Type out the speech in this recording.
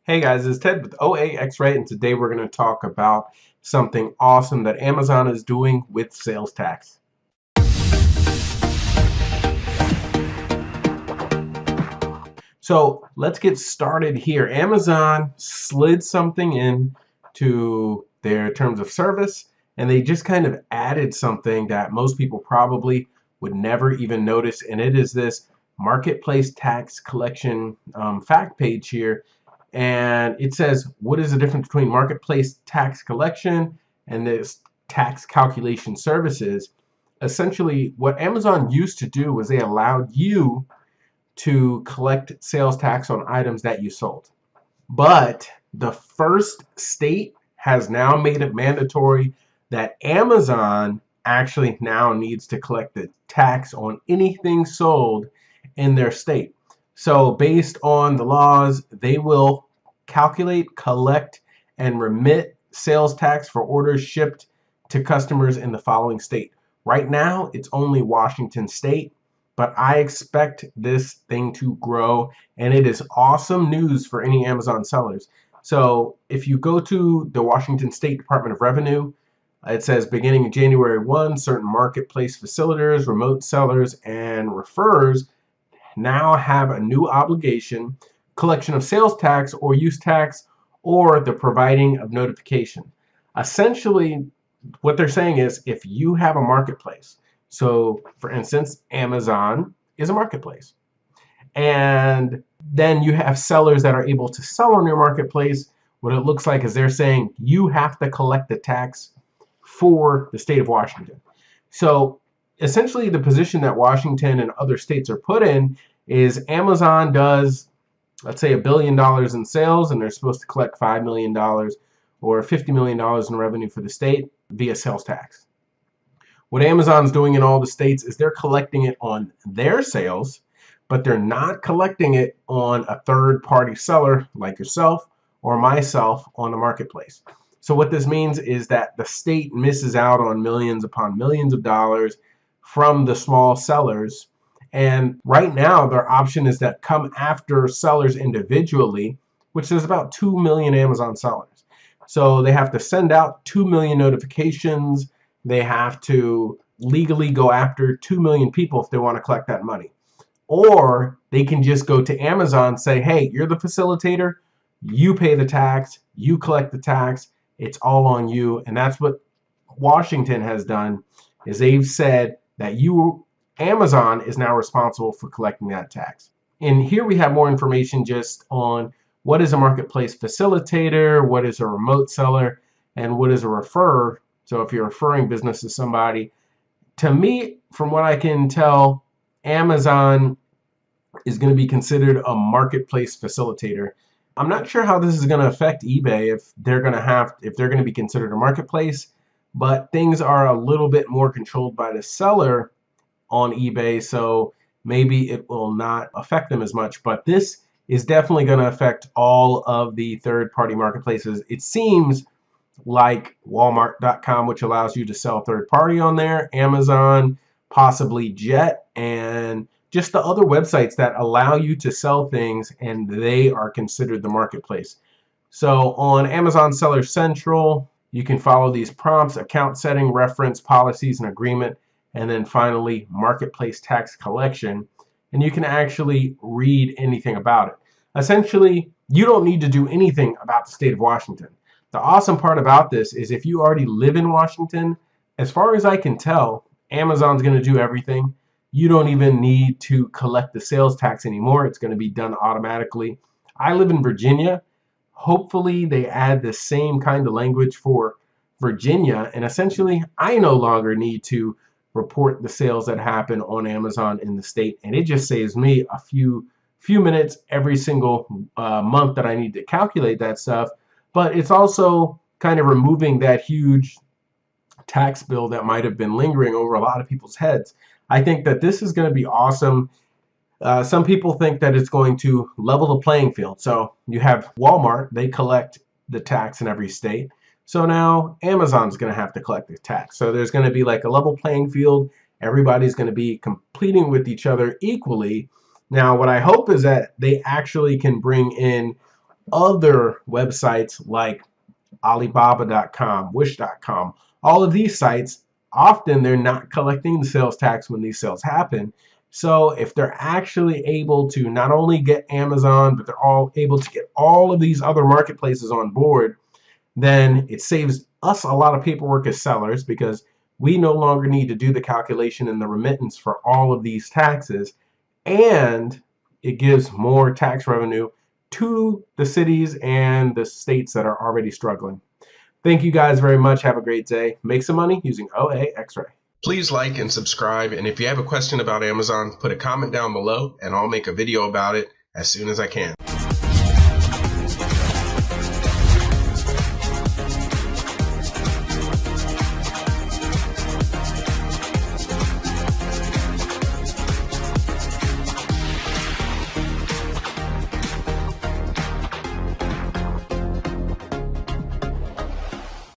Hey guys, it's Ted with OAXRAY, and today we're going to talk about something awesome that Amazon is doing with sales tax. So let's get started here. Amazon slid something in to their terms of service, and they just kind of added something that most people probably would never even notice, and it is this marketplace tax collection fact page here. And it says, what is the difference between marketplace tax collection and this tax calculation services? Essentially, what Amazon used to do was they allowed you to collect sales tax on items that you sold. But the first state has now made it mandatory that Amazon actually now needs to collect the tax on anything sold in their state. So based on the laws, they will calculate, collect, and remit sales tax for orders shipped to customers in the following state. Right now, it's only Washington State, but I expect this thing to grow, and it is awesome news for any Amazon sellers. So if you go to the Washington State Department of Revenue, it says beginning January 1, certain marketplace facilitators, remote sellers, and referrers now have a new obligation: collection of sales tax or use tax, or the providing of notification. Essentially, what they're saying is if you have a marketplace, so for instance, Amazon is a marketplace, and then you have sellers that are able to sell on your marketplace, what it looks like is they're saying you have to collect the tax for the state of Washington. So essentially the position that Washington and other states are put in is Amazon does, let's say, $1 billion in sales, and they're supposed to collect $5 million or $50 million in revenue for the state via sales tax. What Amazon's doing in all the states is they're collecting it on their sales, but they're not collecting it on a third-party seller like yourself or myself on the marketplace. So what this means is that the state misses out on millions upon millions of dollars from the small sellers. And right now, their option is that come after sellers individually, which is about 2 million Amazon sellers. So they have to send out 2 million notifications. They have to legally go after 2 million people if they want to collect that money. Or they can just go to Amazon, say, hey, you're the facilitator, you pay the tax, you collect the tax, it's all on you. And that's what Washington has done, is they've said that Amazon is now responsible for collecting that tax. And here we have more information just on what is a marketplace facilitator, what is a remote seller, and what is a referrer. So if you're referring business to somebody, to me, from what I can tell, Amazon is going to be considered a marketplace facilitator. I'm not sure how this is going to affect eBay if they're going to be considered a marketplace, but things are a little bit more controlled by the seller on eBay, so maybe it will not affect them as much. But this is definitely going to affect all of the third-party marketplaces. It seems like Walmart.com, which allows you to sell third-party on there, Amazon, possibly Jet, and just the other websites that allow you to sell things, and they are considered the marketplace. So on Amazon Seller Central, you can follow these prompts: account setting, reference, policies, and agreement, and then finally marketplace tax collection. And you can actually read anything about it. Essentially, you don't need to do anything about the state of Washington. The awesome part about this is if you already live in Washington, as far as I can tell, Amazon's going to do everything. You don't even need to collect the sales tax anymore. It's going to be done automatically. I live in Virginia. Hopefully they add the same kind of language for Virginia, and essentially I no longer need to report the sales that happen on Amazon in the state, and it just saves me a few minutes every single month that I need to calculate that stuff. But it's also kind of removing that huge tax bill that might have been lingering over a lot of people's heads. I think that this is going to be awesome. Some people think that it's going to level the playing field. So you have Walmart, they collect the tax in every state. So now Amazon's going to have to collect the tax. So there's going to be like a level playing field. Everybody's going to be competing with each other equally. Now, what I hope is that they actually can bring in other websites like Alibaba.com, Wish.com, all of these sites, often they're not collecting the sales tax when these sales happen. So if they're actually able to not only get Amazon, but they're all able to get all of these other marketplaces on board, then it saves us a lot of paperwork as sellers because we no longer need to do the calculation and the remittance for all of these taxes, and it gives more tax revenue to the cities and the states that are already struggling. Thank you guys very much. Have a great day. Make some money using OAXRAY. Please like and subscribe, and if you have a question about Amazon, put a comment down below and I'll make a video about it as soon as I can.